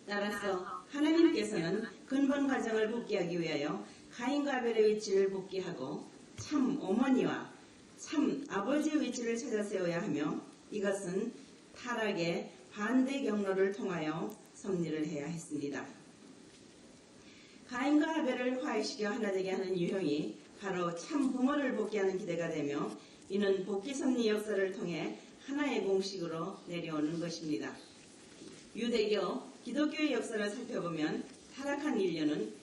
따라서 하나님께서는 근본 과정을 복귀하기 위하여 가인과 아벨의 위치를 복귀하고 참 어머니와 참 아버지의 위치를 찾아 세워야 하며 이것은 타락의 반대 경로를 통하여 섭리를 해야 했습니다. 가인과 아벨을 화해시켜 하나 되게 하는 유형이 바로 참 부모를 복귀하는 기대가 되며 이는 복귀 섭리 역사를 통해 하나의 공식으로 내려오는 것입니다. 유대교, 기독교의 역사를 살펴보면 타락한 인류는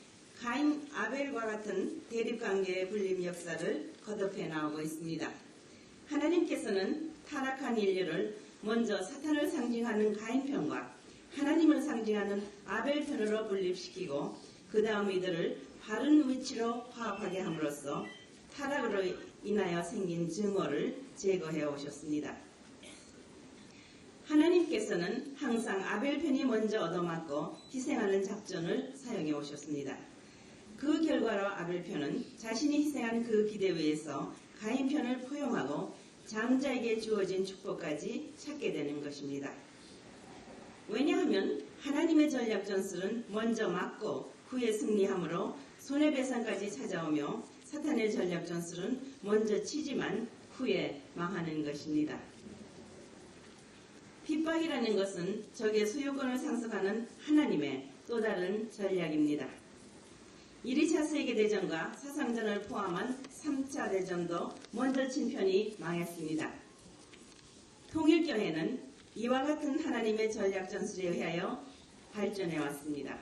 가인, 아벨과 같은 대립관계의 분림 역사를 거듭해 나오고 있습니다. 하나님께서는 타락한 인류를 먼저 사탄을 상징하는 가인 편과 하나님을 상징하는 아벨 편으로 분립시키고 그 다음 이들을 바른 위치로 화합하게 함으로써 타락으로 인하여 생긴 증오를 제거해 오셨습니다. 하나님께서는 항상 아벨 편이 먼저 얻어맞고 희생하는 작전을 사용해 오셨습니다. 그 결과로 아벨 편은 자신이 희생한 그 기대 위에서 가인 편을 포용하고 장자에게 주어진 축복까지 찾게 되는 것입니다. 왜냐하면 하나님의 전략 전술은 먼저 막고 후에 승리함으로 손해배상까지 찾아오며 사탄의 전략 전술은 먼저 치지만 후에 망하는 것입니다. 핍박이라는 것은 적의 소유권을 상속하는 하나님의 또 다른 전략입니다. 1차 세계대전과 사상전을 포함한 3차 대전도 먼저 친 편이 망했습니다. 통일교회는 이와 같은 하나님의 전략 전술에 의하여 발전해 왔습니다.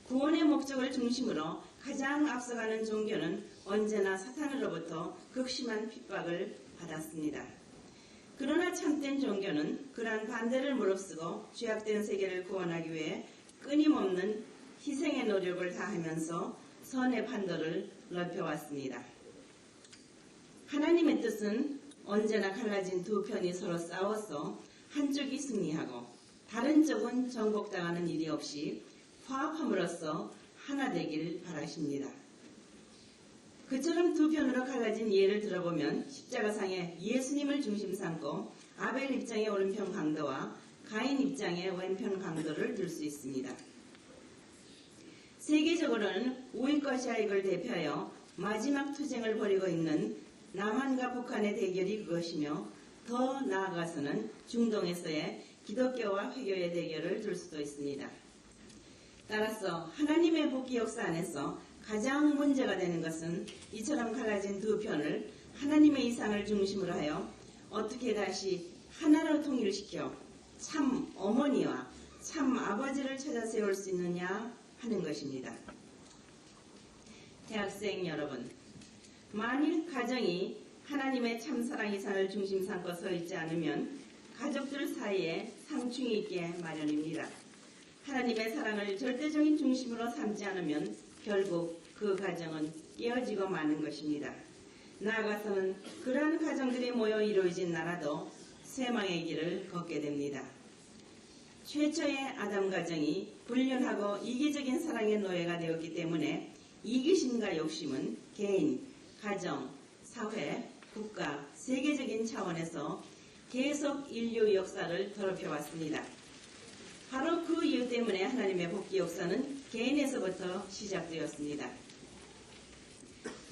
구원의 목적을 중심으로 가장 앞서가는 종교는 언제나 사탄으로부터 극심한 핍박을 받았습니다. 그러나 참된 종교는 그러한 반대를 무릅쓰고 죄악된 세계를 구원하기 위해 끊임없는 희생의 노력을 다하면서 선의 판도를 넓혀왔습니다. 하나님의 뜻은 언제나 갈라진 두 편이 서로 싸워서 한쪽이 승리하고 다른 쪽은 정복당하는 일이 없이 화합함으로써 하나 되길 바라십니다. 그처럼 두 편으로 갈라진 예를 들어보면 십자가상에 예수님을 중심 삼고 아벨 입장의 오른편 강도와 가인 입장의 왼편 강도를 들 수 있습니다. 세계적으로는 우익과 좌익을 대표하여 마지막 투쟁을 벌이고 있는 남한과 북한의 대결이 그것이며 더 나아가서는 중동에서의 기독교와 회교의 대결을 들 수도 있습니다. 따라서 하나님의 복귀 역사 안에서 가장 문제가 되는 것은 이처럼 갈라진 두 편을 하나님의 이상을 중심으로 하여 어떻게 다시 하나로 통일시켜 참 어머니와 참 아버지를 찾아 세울 수 있느냐 하는 것입니다. 대학생 여러분, 만일 가정이 하나님의 참사랑 이상을 중심 삼고 서 있지 않으면 가족들 사이에 상충이 있게 마련입니다. 하나님의 사랑을 절대적인 중심으로 삼지 않으면 결국 그 가정은 깨어지고 마는 것입니다. 나아가서는 그러한 가정들이 모여 이루어진 나라도 쇠망의 길을 걷게 됩니다. 최초의 아담 가정이 불륜하고 이기적인 사랑의 노예가 되었기 때문에 이기심과 욕심은 개인, 가정, 사회, 국가, 세계적인 차원에서 계속 인류 역사를 더럽혀왔습니다. 바로 그 이유 때문에 하나님의 복귀 역사는 개인에서부터 시작되었습니다.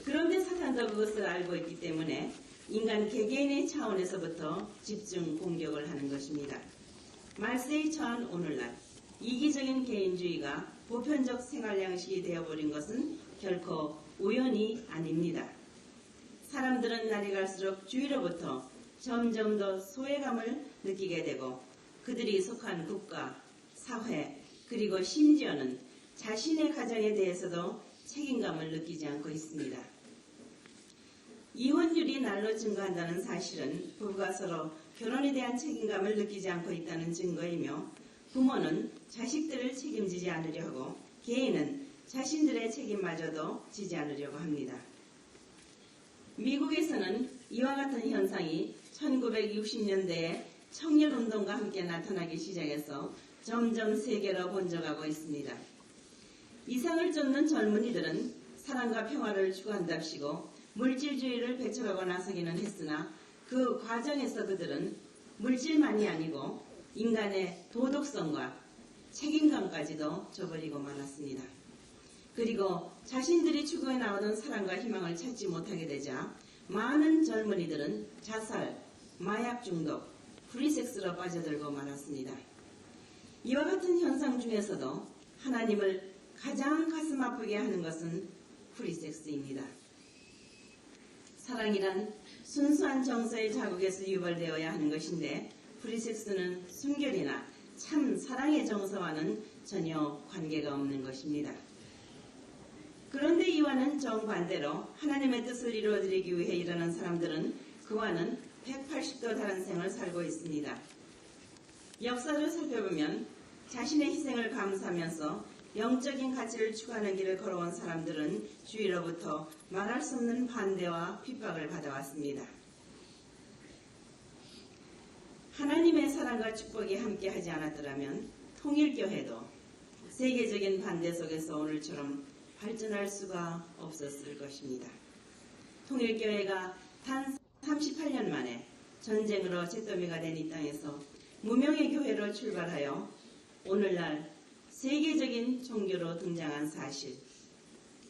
그런데 사탄도 그것을 알고 있기 때문에 인간 개개인의 차원에서부터 집중 공격을 하는 것입니다. 말세에 처한 오늘날 이기적인 개인주의가 보편적 생활 양식이 되어버린 것은 결코 우연이 아닙니다. 사람들은 날이 갈수록 주위로부터 점점 더 소외감을 느끼게 되고 그들이 속한 국가, 사회, 그리고 심지어는 자신의 가정에 대해서도 책임감을 느끼지 않고 있습니다. 이혼율이 날로 증가한다는 사실은 부부가 서로 결혼에 대한 책임감을 느끼지 않고 있다는 증거이며 부모는 자식들을 책임지지 않으려 하고 개인은 자신들의 책임마저도 지지 않으려고 합니다. 미국에서는 이와 같은 현상이 1960년대에 청년운동과 함께 나타나기 시작해서 점점 세계로 번져가고 있습니다. 이상을 쫓는 젊은이들은 사랑과 평화를 추구한답시고 물질주의를 배척하고 나서기는 했으나 그 과정에서 그들은 물질만이 아니고 인간의 도덕성과 책임감까지도 저버리고 말았습니다. 그리고 자신들이 추구해 나오던 사랑과 희망을 찾지 못하게 되자 많은 젊은이들은 자살, 마약 중독, 프리섹스로 빠져들고 말았습니다. 이와 같은 현상 중에서도 하나님을 가장 가슴 아프게 하는 것은 프리섹스입니다. 사랑이란 순수한 정서의 자국에서 유발되어야 하는 것인데 프리섹스는 순결이나 참 사랑의 정서와는 전혀 관계가 없는 것입니다. 그런데 이와는 정반대로 하나님의 뜻을 이루어드리기 위해 일어난 사람들은 그와는 180도 다른 생을 살고 있습니다. 역사를 살펴보면 자신의 희생을 감수하면서 영적인 가치를 추구하는 길을 걸어온 사람들은 주위로부터 말할 수 없는 반대와 핍박을 받아왔습니다. 하나님의 사랑과 축복이 함께하지 않았더라면 통일교회도 세계적인 반대 속에서 오늘처럼 발전할 수가 없었을 것입니다. 통일교회가 단 38년 만에 전쟁으로 잿더미가 된 이 땅에서 무명의 교회로 출발하여 오늘날 세계적인 종교로 등장한 사실,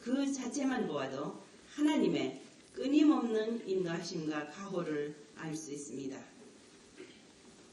그 자체만 보아도 하나님의 끊임없는 인도하심과 가호를 알 수 있습니다.